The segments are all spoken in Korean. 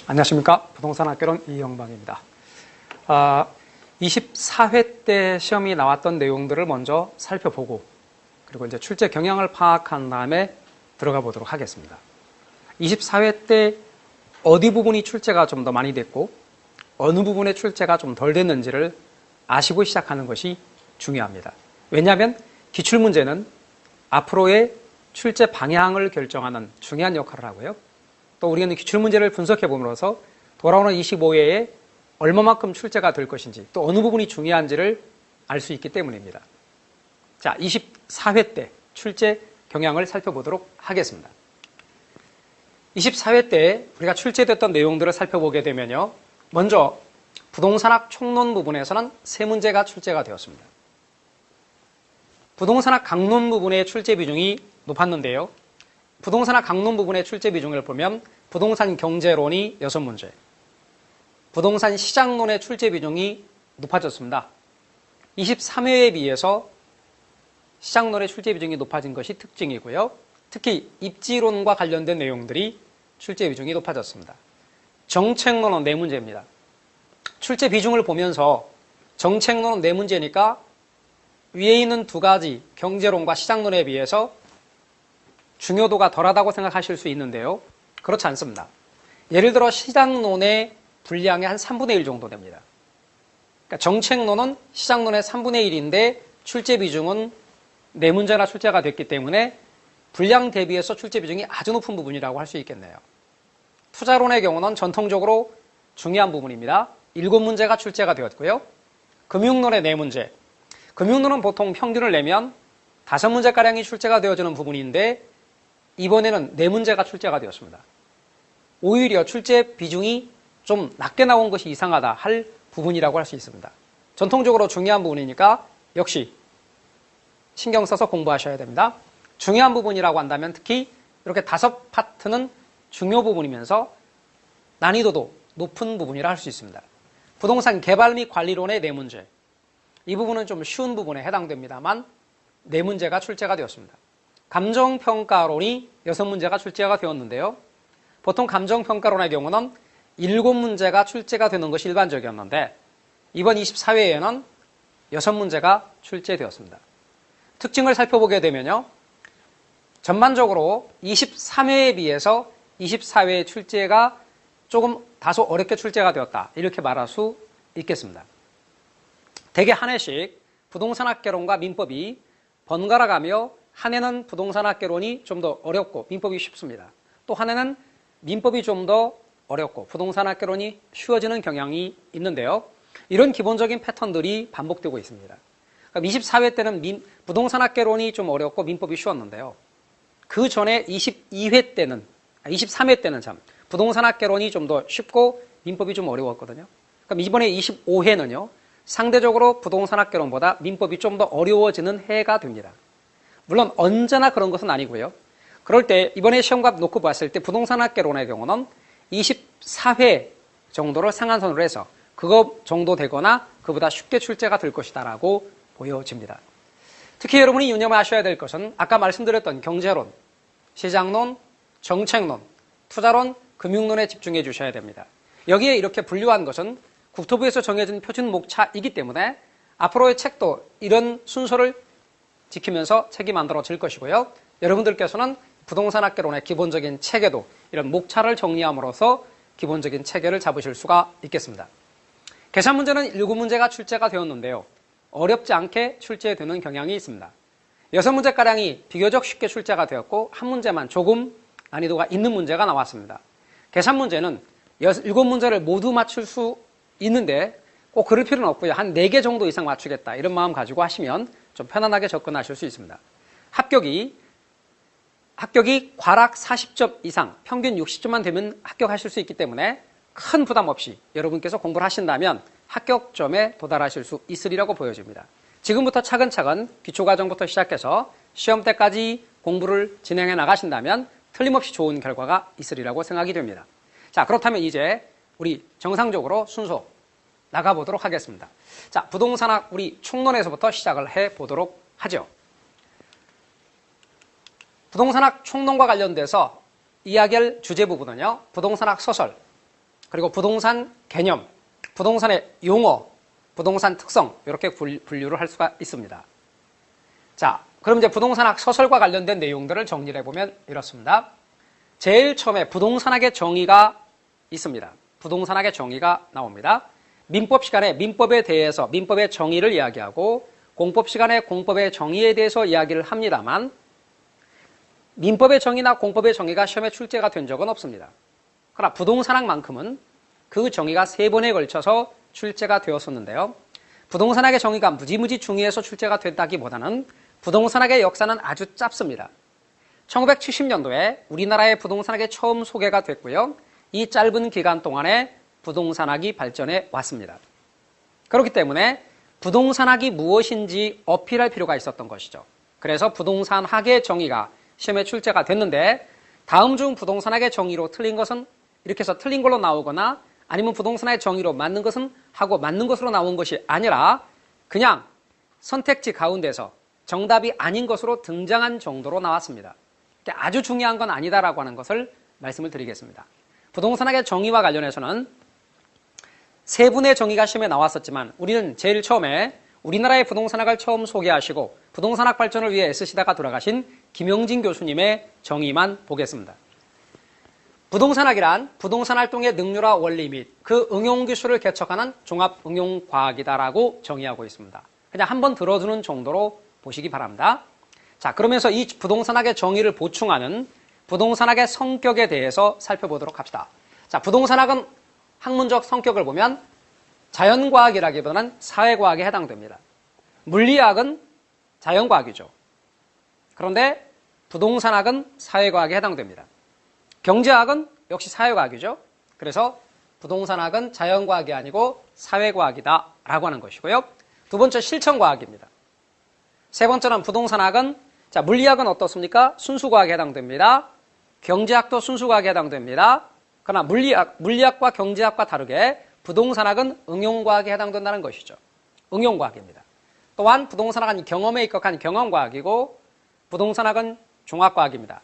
안녕하십니까. 부동산학개론 이영방입니다. 24회 때 시험이 나왔던 내용들을 먼저 살펴보고 그리고 이제 출제 경향을 파악한 다음에 들어가 보도록 하겠습니다. 24회 때 어디 부분이 출제가 좀 더 많이 됐고 어느 부분의 출제가 좀 덜 됐는지를 아시고 시작하는 것이 중요합니다. 왜냐하면 기출문제는 앞으로의 출제 방향을 결정하는 중요한 역할을 하고요. 또 우리는 기출문제를 분석해 봄으로써 돌아오는 25회에 얼마만큼 출제가 될 것인지 또 어느 부분이 중요한지를 알 수 있기 때문입니다. 자, 24회 때 출제 경향을 살펴보도록 하겠습니다. 24회 때 우리가 출제됐던 내용들을 살펴보게 되면요. 먼저 부동산학 총론 부분에서는 3문제가 출제가 되었습니다. 부동산학 강론 부분의 출제 비중이 높았는데요. 부동산학 강론 부분의 출제 비중을 보면 부동산 경제론이 6문제, 부동산 시장론의 출제 비중이 높아졌습니다. 23회에 비해서 시장론의 출제 비중이 높아진 것이 특징이고요. 특히 입지론과 관련된 내용들이 출제 비중이 높아졌습니다. 정책론은 4문제입니다. 출제 비중을 보면서 정책론은 4문제니까 위에 있는 두 가지 경제론과 시장론에 비해서 중요도가 덜하다고 생각하실 수 있는데요. 그렇지 않습니다. 예를 들어 시장론의 분량의 한 3분의 1 정도 됩니다. 그러니까 정책론은 시장론의 3분의 1인데 출제 비중은 4문제나 출제가 됐기 때문에 분량 대비해서 출제 비중이 아주 높은 부분이라고 할 수 있겠네요. 투자론의 경우는 전통적으로 중요한 부분입니다. 7문제가 출제가 되었고요. 금융론의 4문제. 금융론은 보통 평균을 내면 5문제가량이 출제가 되어지는 부분인데 이번에는 4문제가 출제가 되었습니다. 오히려 출제 비중이 좀 낮게 나온 것이 이상하다 할 부분이라고 할 수 있습니다. 전통적으로 중요한 부분이니까 역시 신경 써서 공부하셔야 됩니다. 중요한 부분이라고 한다면 특히 이렇게 5파트는 중요 부분이면서 난이도도 높은 부분이라 할 수 있습니다. 부동산 개발 및 관리론의 4문제. 이 부분은 좀 쉬운 부분에 해당됩니다만 4문제가 출제가 되었습니다. 감정평가론이 6문제가 출제가 되었는데요. 보통 감정평가론의 경우는 7문제가 출제가 되는 것이 일반적이었는데 이번 24회에는 6문제가 출제되었습니다. 특징을 살펴보게 되면요. 전반적으로 23회에 비해서 24회의 출제가 조금 다소 어렵게 출제가 되었다. 이렇게 말할 수 있겠습니다. 대개 한 해씩 부동산학개론과 민법이 번갈아 가며 한 해는 부동산학개론이 좀 더 어렵고 민법이 쉽습니다. 또 한 해는 민법이 좀 더 어렵고 부동산학개론이 쉬워지는 경향이 있는데요. 이런 기본적인 패턴들이 반복되고 있습니다. 그럼 24회 때는 부동산학개론이 좀 어렵고 민법이 쉬웠는데요. 그 전에 23회 때는 부동산학개론이 좀 더 쉽고 민법이 좀 어려웠거든요. 그럼 이번에 25회는요. 상대적으로 부동산학개론보다 민법이 좀 더 어려워지는 해가 됩니다. 물론 언제나 그런 것은 아니고요. 그럴 때 이번에 시험과 놓고 봤을 때 부동산학개론의 경우는 24회 정도를 상한선으로 해서 그거 정도 되거나 그보다 쉽게 출제가 될 것이다라고 보여집니다. 특히 여러분이 유념하셔야 될 것은 아까 말씀드렸던 경제론, 시장론, 정책론, 투자론, 금융론에 집중해 주셔야 됩니다. 여기에 이렇게 분류한 것은 국토부에서 정해진 표준 목차이기 때문에 앞으로의 책도 이런 순서를 지키면서 책이 만들어질 것이고요. 여러분들께서는 부동산학개론의 기본적인 체계도 이런 목차를 정리함으로써 기본적인 체계를 잡으실 수가 있겠습니다. 계산 문제는 7문제가 출제가 되었는데요. 어렵지 않게 출제되는 경향이 있습니다. 6문제가량이 비교적 쉽게 출제가 되었고 한 문제만 조금 난이도가 있는 문제가 나왔습니다. 계산 문제는 7문제를 모두 맞출 수 있는데 꼭 그럴 필요는 없고요. 한 4개 정도 이상 맞추겠다 이런 마음 가지고 하시면 좀 편안하게 접근하실 수 있습니다. 합격이 과락 40점 이상, 평균 60점만 되면 합격하실 수 있기 때문에 큰 부담 없이 여러분께서 공부를 하신다면 합격점에 도달하실 수 있으리라고 보여집니다. 지금부터 차근차근 기초과정부터 시작해서 시험 때까지 공부를 진행해 나가신다면 틀림없이 좋은 결과가 있으리라고 생각이 됩니다. 자, 그렇다면 이제 우리 정상적으로 순서 나가보도록 하겠습니다. 자, 부동산학 우리 총론에서부터 시작을 해보도록 하죠. 부동산학 총론과 관련돼서 이야기할 주제 부분은요. 부동산학 소설, 그리고 부동산 개념, 부동산의 용어, 부동산 특성 이렇게 분류를 할 수가 있습니다. 자, 그럼 이제 부동산학 서설과 관련된 내용들을 정리를 해보면 이렇습니다. 제일 처음에 부동산학의 정의가 있습니다. 부동산학의 정의가 나옵니다. 민법 시간에 민법에 대해서 민법의 정의를 이야기하고 공법 시간에 공법의 정의에 대해서 이야기를 합니다만 민법의 정의나 공법의 정의가 시험에 출제가 된 적은 없습니다. 그러나 부동산학만큼은 그 정의가 3번에 걸쳐서 출제가 되었었는데요. 부동산학의 정의가 무지무지 중요해서 출제가 됐다기보다는 부동산학의 역사는 아주 짧습니다. 1970년도에 우리나라의 부동산학이 처음 소개가 됐고요. 이 짧은 기간 동안에 부동산학이 발전해 왔습니다. 그렇기 때문에 부동산학이 무엇인지 어필할 필요가 있었던 것이죠. 그래서 부동산학의 정의가 시험에 출제가 됐는데 다음 중 부동산학의 정의로 틀린 것은 이렇게 해서 틀린 걸로 나오거나 아니면 부동산학의 정의로 맞는 것은 하고 맞는 것으로 나온 것이 아니라 그냥 선택지 가운데서 정답이 아닌 것으로 등장한 정도로 나왔습니다. 아주 중요한 건 아니다라고 하는 것을 말씀을 드리겠습니다. 부동산학의 정의와 관련해서는 3분의 정의가 시험에 나왔었지만 우리는 제일 처음에 우리나라의 부동산학을 처음 소개하시고 부동산학 발전을 위해 애쓰시다가 돌아가신 김용진 교수님의 정의만 보겠습니다. 부동산학이란 부동산 활동의 능률화 원리 및 그 응용 기술을 개척하는 종합 응용 과학이다라고 정의하고 있습니다. 그냥 한번 들어주는 정도로 보시기 바랍니다. 자, 그러면서 이 부동산학의 정의를 보충하는 부동산학의 성격에 대해서 살펴보도록 합시다. 자, 부동산학은 학문적 성격을 보면 자연과학이라기보다는 사회과학에 해당됩니다. 물리학은 자연과학이죠. 그런데 부동산학은 사회과학에 해당됩니다. 경제학은 역시 사회과학이죠. 그래서 부동산학은 자연과학이 아니고 사회과학이다라고 하는 것이고요. 두 번째 실천과학입니다. 세 번째는 부동산학은 자, 물리학은 어떻습니까? 순수과학에 해당됩니다. 경제학도 순수과학에 해당됩니다. 그러나 물리학과 경제학과 다르게 부동산학은 응용과학에 해당된다는 것이죠. 응용과학입니다. 또한 부동산학은 경험에 입각한 경험과학이고 부동산학은 종합과학입니다.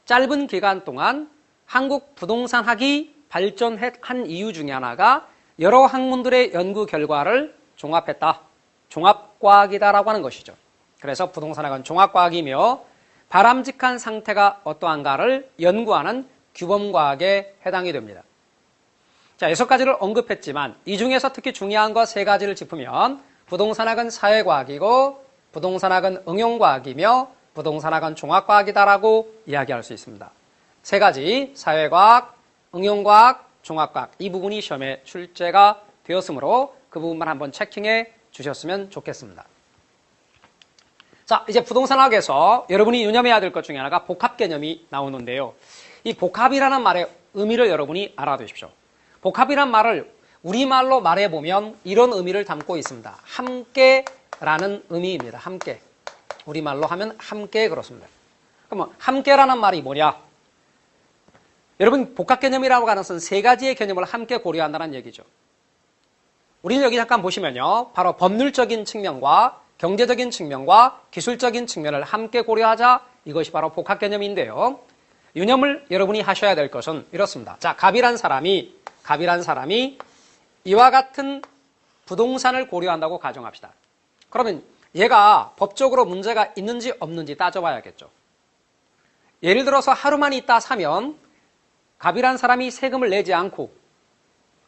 짧은 기간 동안 한국 부동산학이 발전한 이유 중에 하나가 여러 학문들의 연구 결과를 종합했다. 종합과학이다라고 하는 것이죠. 그래서 부동산학은 종합과학이며 바람직한 상태가 어떠한가를 연구하는 규범과학에 해당이 됩니다. 자, 6가지를 언급했지만 이 중에서 특히 중요한 것 3가지를 짚으면 부동산학은 사회과학이고 부동산학은 응용과학이며 부동산학은 종합과학이다라고 이야기할 수 있습니다. 3가지 사회과학, 응용과학, 종합과학 이 부분이 시험에 출제가 되었으므로 그 부분만 한번 체킹해 주셨으면 좋겠습니다. 자, 이제 부동산학에서 여러분이 유념해야 될 것 중에 하나가 복합 개념이 나오는데요. 이 복합이라는 말의 의미를 여러분이 알아두십시오. 복합이란 말을 우리말로 말해보면 이런 의미를 담고 있습니다. 함께라는 의미입니다. 함께. 우리말로 하면 함께 그렇습니다. 그러면 함께라는 말이 뭐냐? 여러분 복합 개념이라고 하는 것은 3가지의 개념을 함께 고려한다는 얘기죠. 우리는 여기 잠깐 보시면요. 바로 법률적인 측면과 경제적인 측면과 기술적인 측면을 함께 고려하자. 이것이 바로 복합 개념인데요. 유념을 여러분이 하셔야 될 것은 이렇습니다. 자, 갑이란 사람이 이와 같은 부동산을 고려한다고 가정합시다. 그러면 얘가 법적으로 문제가 있는지 없는지 따져봐야겠죠. 예를 들어서 하루만 있다 사면 갑이란 사람이 세금을 내지 않고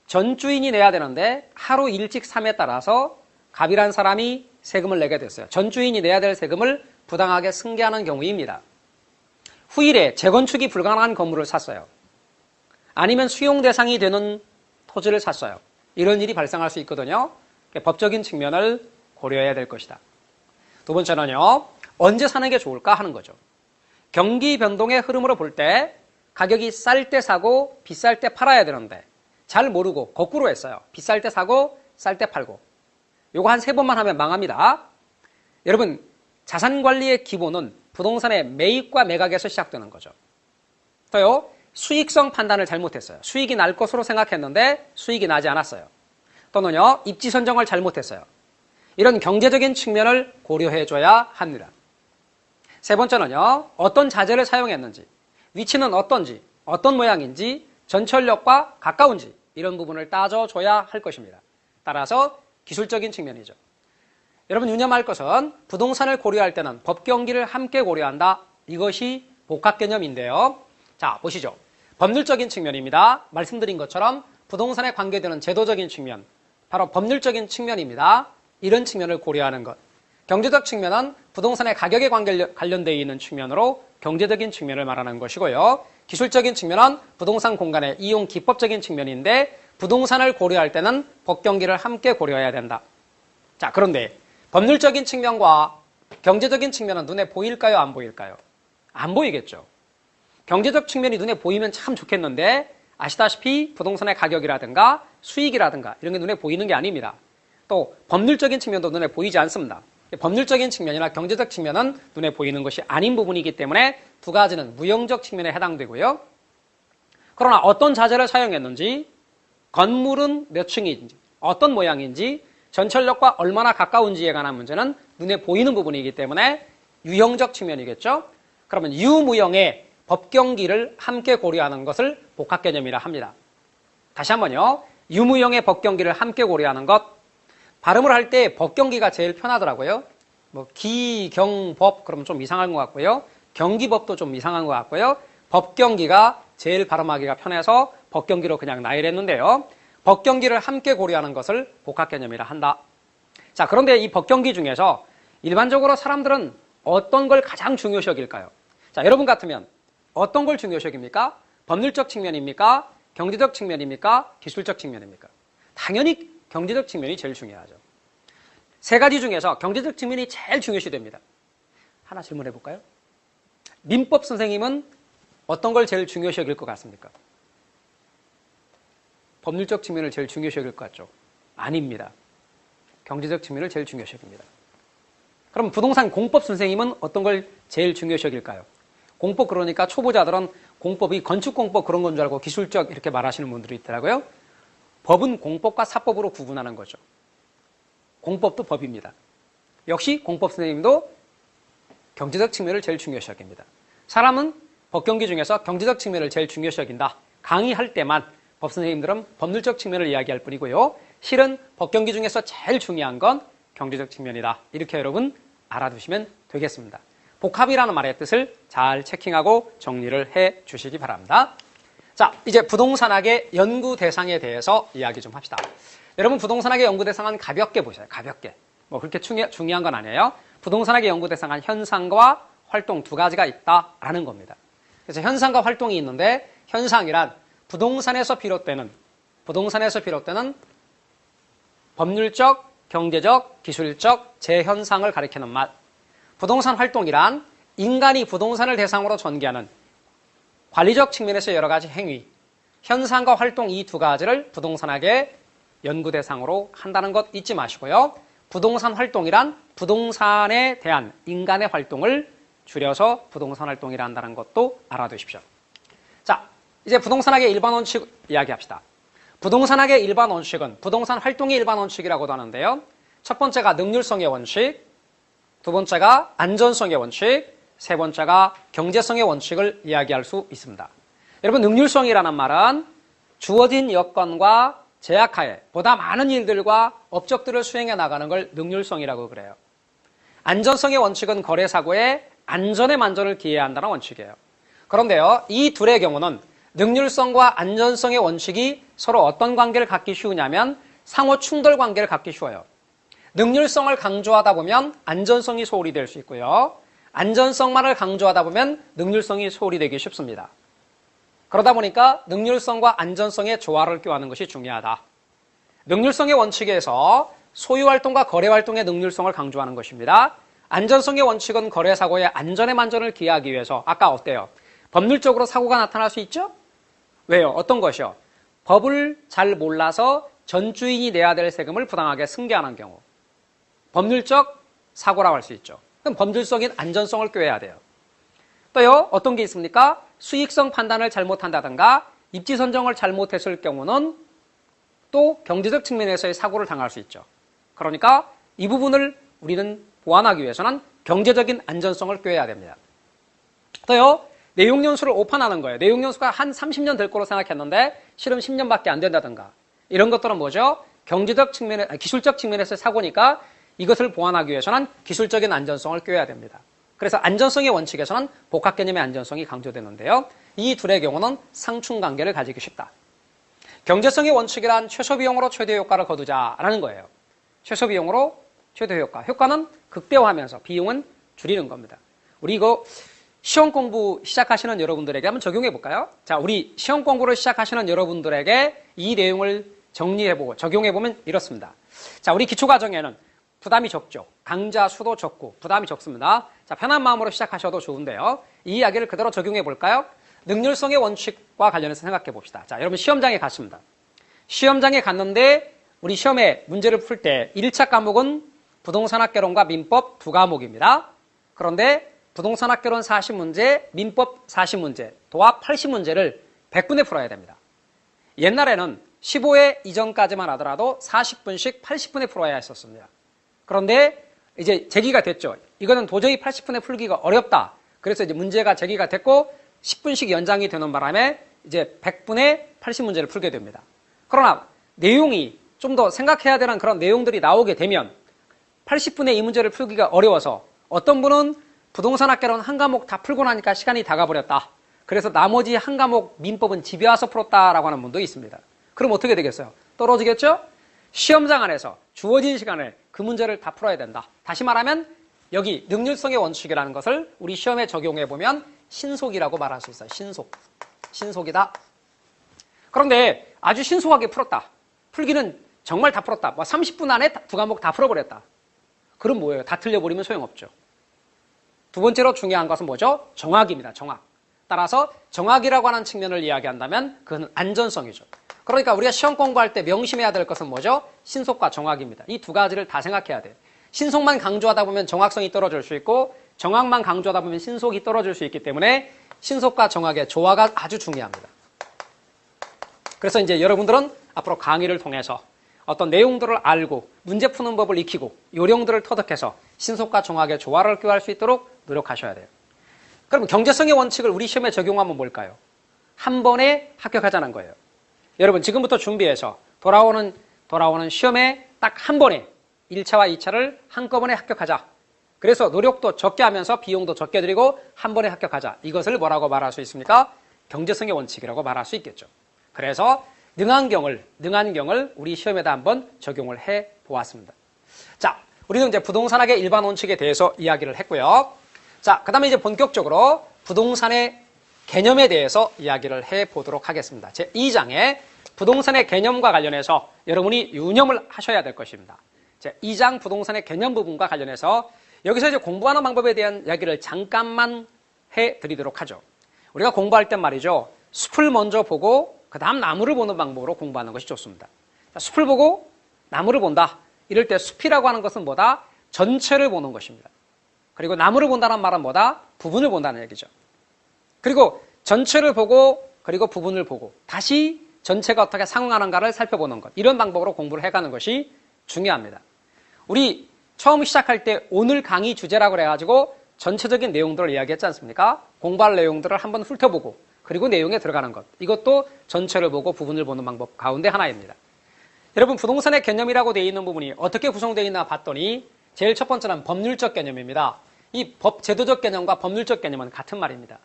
전 주인이 내야 되는데 하루 일찍 삼에 따라서 갑이란 사람이 세금을 내게 됐어요. 전 주인이 내야 될 세금을 부당하게 승계하는 경우입니다. 후일에 재건축이 불가능한 건물을 샀어요. 아니면 수용 대상이 되는 토지를 샀어요. 이런 일이 발생할 수 있거든요. 법적인 측면을 고려해야 될 것이다. 두 번째는요. 언제 사는 게 좋을까 하는 거죠. 경기 변동의 흐름으로 볼 때 가격이 쌀 때 사고 비쌀 때 팔아야 되는데 잘 모르고 거꾸로 했어요. 비쌀 때 사고 쌀 때 팔고. 요거 한 3번만 하면 망합니다. 여러분 자산관리의 기본은 부동산의 매입과 매각에서 시작되는 거죠. 또요. 수익성 판단을 잘못했어요. 수익이 날 것으로 생각했는데 수익이 나지 않았어요. 또는요. 입지 선정을 잘못했어요. 이런 경제적인 측면을 고려해줘야 합니다. 3번째는요. 어떤 자재를 사용했는지, 위치는 어떤지, 어떤 모양인지, 전철역과 가까운지 이런 부분을 따져줘야 할 것입니다. 따라서 기술적인 측면이죠. 여러분 유념할 것은 부동산을 고려할 때는 법경기를 함께 고려한다. 이것이 복합 개념인데요. 자, 보시죠. 법률적인 측면입니다. 말씀드린 것처럼 부동산에 관계되는 제도적인 측면, 바로 법률적인 측면입니다. 이런 측면을 고려하는 것. 경제적 측면은 부동산의 가격에 관련되어 있는 측면으로 경제적인 측면을 말하는 것이고요. 기술적인 측면은 부동산 공간의 이용 기법적인 측면인데 부동산을 고려할 때는 법경기를 함께 고려해야 된다. 자, 그런데 법률적인 측면과 경제적인 측면은 눈에 보일까요? 안 보일까요? 안 보이겠죠. 경제적 측면이 눈에 보이면 참 좋겠는데 아시다시피 부동산의 가격이라든가 수익이라든가 이런 게 눈에 보이는 게 아닙니다. 또 법률적인 측면도 눈에 보이지 않습니다. 법률적인 측면이나 경제적 측면은 눈에 보이는 것이 아닌 부분이기 때문에 두 가지는 무형적 측면에 해당되고요. 그러나 어떤 자재를 사용했는지, 건물은 몇 층인지, 어떤 모양인지, 전철역과 얼마나 가까운지에 관한 문제는 눈에 보이는 부분이기 때문에 유형적 측면이겠죠. 그러면 유무형의 법경기를 함께 고려하는 것을 복합개념이라 합니다. 다시 한번요. 유무형의 법경기를 함께 고려하는 것. 발음을 할 때 법경기가 제일 편하더라고요. 뭐 기경법 그러면 좀 이상한 것 같고요. 경기법도 좀 이상한 것 같고요. 법경기가 제일 발음하기가 편해서 법경기로 그냥 나열했는데요. 법경기를 함께 고려하는 것을 복합개념이라 한다. 자, 그런데 이 법경기 중에서 일반적으로 사람들은 어떤 걸 가장 중요시 여길까요? 자, 여러분 같으면 어떤 걸 중요시 여깁니까? 법률적 측면입니까? 경제적 측면입니까? 기술적 측면입니까? 당연히 경제적 측면이 제일 중요하죠. 세 가지 중에서 경제적 측면이 제일 중요시 됩니다. 하나 질문해 볼까요? 민법 선생님은 어떤 걸 제일 중요시 여길 것 같습니까? 법률적 측면을 제일 중요시 여길 것 같죠? 아닙니다. 경제적 측면을 제일 중요시 여깁니다. 그럼 부동산 공법 선생님은 어떤 걸 제일 중요시 여길까요? 공법 그러니까 초보자들은 공법이 건축공법 그런 건 줄 알고 기술적 이렇게 말하시는 분들이 있더라고요. 법은 공법과 사법으로 구분하는 거죠. 공법도 법입니다. 역시 공법 선생님도 경제적 측면을 제일 중요시 여깁니다. 사람은 법경기 중에서 경제적 측면을 제일 중요시 여긴다. 강의할 때만 법 선생님들은 법률적 측면을 이야기할 뿐이고요. 실은 법경기 중에서 제일 중요한 건 경제적 측면이다. 이렇게 여러분 알아두시면 되겠습니다. 복합이라는 말의 뜻을 잘 체킹하고 정리를 해 주시기 바랍니다. 자, 이제 부동산학의 연구 대상에 대해서 이야기 좀 합시다. 여러분 부동산학의 연구 대상은 가볍게 보셔요. 가볍게. 뭐 그렇게 중요한 건 아니에요. 부동산학의 연구 대상은 현상과 활동 두 가지가 있다라는 겁니다. 그래서 현상과 활동이 있는데 현상이란 부동산에서 비롯되는 법률적, 경제적, 기술적 재현상을 가리키는 말. 부동산 활동이란 인간이 부동산을 대상으로 전개하는 관리적 측면에서 여러 가지 행위, 현상과 활동 이 두 가지를 부동산학의 연구 대상으로 한다는 것 잊지 마시고요. 부동산 활동이란 부동산에 대한 인간의 활동을 줄여서 부동산 활동이라 한다는 것도 알아두십시오. 자, 이제 부동산학의 일반 원칙 이야기합시다. 부동산학의 일반 원칙은 부동산 활동의 일반 원칙이라고도 하는데요. 첫 번째가 능률성의 원칙, 두 번째가 안전성의 원칙, 세 번째가 경제성의 원칙을 이야기할 수 있습니다. 여러분 능률성이라는 말은 주어진 여건과 제약하에 보다 많은 일들과 업적들을 수행해 나가는 걸 능률성이라고 그래요. 안전성의 원칙은 거래사고에 안전에 만전을 기해야 한다는 원칙이에요. 그런데요, 이 둘의 경우는 능률성과 안전성의 원칙이 서로 어떤 관계를 갖기 쉬우냐면 상호 충돌 관계를 갖기 쉬워요. 능률성을 강조하다 보면 안전성이 소홀히 될 수 있고요. 안전성만을 강조하다 보면 능률성이 소홀히 되기 쉽습니다. 그러다 보니까 능률성과 안전성의 조화를 꾀하는 것이 중요하다. 능률성의 원칙에서 소유활동과 거래활동의 능률성을 강조하는 것입니다. 안전성의 원칙은 거래사고의 안전에 만전을 기하기 위해서 아까 어때요? 법률적으로 사고가 나타날 수 있죠? 왜요? 어떤 것이요? 법을 잘 몰라서 전주인이 내야 될 세금을 부당하게 승계하는 경우. 법률적 사고라고 할 수 있죠. 그럼 법률적인 안전성을 꾀해야 돼요. 또요, 어떤 게 있습니까? 수익성 판단을 잘못한다든가 입지 선정을 잘못했을 경우는 또 경제적 측면에서의 사고를 당할 수 있죠. 그러니까 이 부분을 우리는 보완하기 위해서는 경제적인 안전성을 꾀해야 됩니다. 또요, 내용연수를 오판하는 거예요. 내용연수가 한 30년 될 거로 생각했는데 실은 10년밖에 안 된다든가. 이런 것들은 뭐죠? 경제적 측면에, 기술적 측면에서 사고니까 이것을 보완하기 위해서는 기술적인 안전성을 껴야 됩니다. 그래서 안전성의 원칙에서는 복합 개념의 안전성이 강조되는데요. 이 둘의 경우는 상충관계를 가지기 쉽다. 경제성의 원칙이란 최소 비용으로 최대 효과를 거두자라는 거예요. 최소 비용으로 최대 효과. 효과는 극대화하면서 비용은 줄이는 겁니다. 우리 이거 시험 공부 시작하시는 여러분들에게 한번 적용해 볼까요? 자, 우리 시험 공부를 시작하시는 여러분들에게 이 내용을 정리해보고 적용해보면 이렇습니다. 자, 우리 기초과정에는 부담이 적죠. 강좌 수도 적고 부담이 적습니다. 자, 편한 마음으로 시작하셔도 좋은데요. 이 이야기를 그대로 적용해 볼까요? 능률성의 원칙과 관련해서 생각해 봅시다. 자, 여러분 시험장에 갔습니다. 시험장에 갔는데 우리 시험에 문제를 풀 때 1차 과목은 부동산학개론과 민법 두 과목입니다. 그런데 부동산학개론 40문제, 민법 40문제, 도합 80문제를 100분에 풀어야 됩니다. 옛날에는 15회 이전까지만 하더라도 40분씩 80분에 풀어야 했었습니다. 그런데 이제 제기가 됐죠. 이거는 도저히 80분에 풀기가 어렵다. 그래서 이제 문제가 제기가 됐고 10분씩 연장이 되는 바람에 이제 100분에 80문제를 풀게 됩니다. 그러나 내용이 좀 더 생각해야 되는 그런 내용들이 나오게 되면 80분에 이 문제를 풀기가 어려워서 어떤 분은 부동산학개론 한 과목 다 풀고 나니까 시간이 다 가버렸다. 그래서 나머지 한 과목 민법은 집에 와서 풀었다라고 하는 분도 있습니다. 그럼 어떻게 되겠어요? 떨어지겠죠? 시험장 안에서 주어진 시간에 그 문제를 다 풀어야 된다. 다시 말하면 여기 능률성의 원칙이라는 것을 우리 시험에 적용해보면 신속이라고 말할 수 있어요. 신속이다. 그런데 아주 신속하게 풀었다. 풀기는 정말 다 풀었다. 뭐 30분 안에 두 과목 다 풀어버렸다. 그럼 뭐예요? 다 틀려버리면 소용없죠. 두 번째로 중요한 것은 뭐죠? 정확입니다. 정확. 따라서 정확이라고 하는 측면을 이야기한다면 그건 안전성이죠. 그러니까 우리가 시험 공부할 때 명심해야 될 것은 뭐죠? 신속과 정확입니다. 이 두 가지를 다 생각해야 돼요. 신속만 강조하다 보면 정확성이 떨어질 수 있고 정확만 강조하다 보면 신속이 떨어질 수 있기 때문에 신속과 정확의 조화가 아주 중요합니다. 그래서 이제 여러분들은 앞으로 강의를 통해서 어떤 내용들을 알고 문제 푸는 법을 익히고 요령들을 터득해서 신속과 정확의 조화를 꾀할 수 있도록 노력하셔야 돼요. 그럼 경제성의 원칙을 우리 시험에 적용하면 뭘까요? 한 번에 합격하자는 거예요. 여러분 지금부터 준비해서 돌아오는 시험에 딱 한 번에 1차와 2차를 한꺼번에 합격하자. 그래서 노력도 적게 하면서 비용도 적게 들이고 한 번에 합격하자. 이것을 뭐라고 말할 수 있습니까? 경제성의 원칙이라고 말할 수 있겠죠. 그래서 능한 경을 우리 시험에다 한번 적용을 해 보았습니다. 자, 우리는 이제 부동산학의 일반 원칙에 대해서 이야기를 했고요. 자, 그 다음에 이제 본격적으로 부동산의 개념에 대해서 이야기를 해 보도록 하겠습니다. 제 2장에 부동산의 개념과 관련해서 여러분이 유념을 하셔야 될 것입니다. 제 2장 부동산의 개념 부분과 관련해서 여기서 이제 공부하는 방법에 대한 이야기를 잠깐만 해 드리도록 하죠. 우리가 공부할 땐 말이죠. 숲을 먼저 보고 그 다음 나무를 보는 방법으로 공부하는 것이 좋습니다. 자, 숲을 보고 나무를 본다. 이럴 때 숲이라고 하는 것은 뭐다? 전체를 보는 것입니다. 그리고 나무를 본다는 말은 뭐다? 부분을 본다는 얘기죠. 그리고 전체를 보고 그리고 부분을 보고 다시 전체가 어떻게 상응하는가를 살펴보는 것. 이런 방법으로 공부를 해가는 것이 중요합니다. 우리 처음 시작할 때 오늘 강의 주제라고 그래가지고 전체적인 내용들을 이야기했지 않습니까? 공부할 내용들을 한번 훑어보고 그리고 내용에 들어가는 것. 이것도 전체를 보고 부분을 보는 방법 가운데 하나입니다. 여러분 부동산의 개념이라고 되어 있는 부분이 어떻게 구성되어 있나 봤더니 제일 첫 번째는 법률적 개념입니다. 이 제도적 개념과 법률적 개념은 같은 말입니다.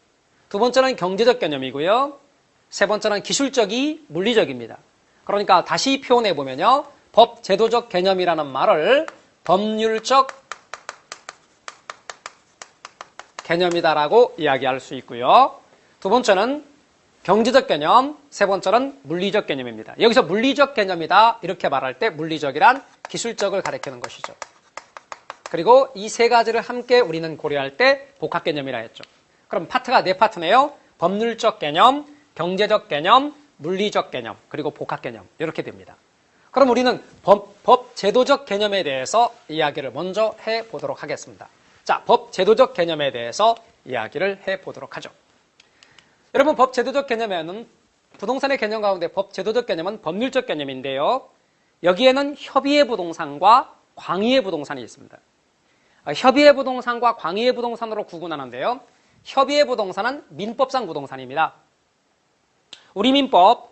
두 번째는 경제적 개념이고요. 세 번째는 기술적이 물리적입니다. 그러니까 다시 표현해 보면요. 제도적 개념이라는 말을 법률적 개념이다라고 이야기할 수 있고요. 두 번째는 경제적 개념, 세 번째는 물리적 개념입니다. 여기서 물리적 개념이다 이렇게 말할 때 물리적이란 기술적을 가리키는 것이죠. 그리고 이 세 가지를 함께 우리는 고려할 때 복합 개념이라 했죠. 그럼 파트가 네 파트네요. 법률적 개념, 경제적 개념, 물리적 개념, 그리고 복합 개념 이렇게 됩니다. 그럼 우리는 제도적 개념에 대해서 이야기를 먼저 해보도록 하겠습니다. 자, 제도적 개념에 대해서 이야기를 해보도록 하죠. 여러분 제도적 개념에는 부동산의 개념 가운데 제도적 개념은 법률적 개념인데요. 여기에는 협의의 부동산과 광의의 부동산이 있습니다. 협의의 부동산과 광의의 부동산으로 구분하는데요. 협의의 부동산은 민법상 부동산입니다. 우리 민법